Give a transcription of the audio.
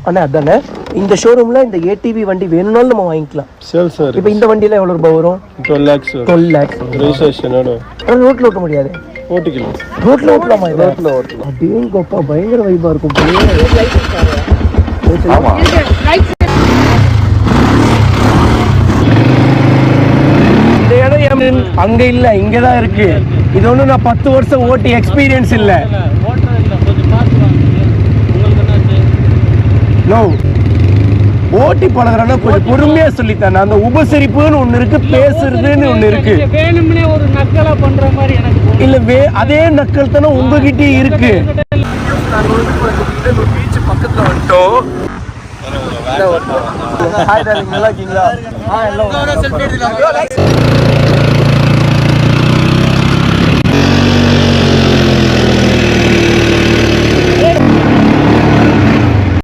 அண்ணா அதானே இந்த ஷோரூம்ல இந்த ஏடிவி வண்டி வேணும்னாலும் நம்ம வாங்கிக்கலாம். சரி சார். இப்போ இந்த வண்டியில எவ்வளவு ரூபாய் வரும்? 12 lakhs. 12 lakhs ரெஜிஸ்ட்ரேஷனோட. ரோட்ல ஓட்ட முடியாது. ஓட்டிக்கலாம். ரோட்ல ஓட்டலாமா? ரோட்ல ஓட்டலாம். அப்படிங்கப்பா பயங்கர வைபா இருக்கும். ஆமா. இந்த இடம் அங்க இல்ல, இங்கதான் இருக்கு. இது ஒண்ணு நான் 10 வருஷம் ஓட்டி எக்ஸ்பீரியன்ஸ் இல்ல. நோ ஓட்டி பழகிறனா கொஞ்சம் பொறுமையா சொல்லித்தானே. அந்த உபசரிப்புன்னு ஒண்ணு இருக்கு, பேசுறதுன்னு ஒண்ணு இருக்கு. வேணும்னே ஒரு நக்கலா பண்ற மாதிரி எனக்கு இல்ல. அதே நக்கல் தானே உங்ககிட்ட இருக்கு. பீச் பக்கத்துல வந்துட்டோம். ஹாய் டார்லிங், நல்லா இருக்கீங்களா?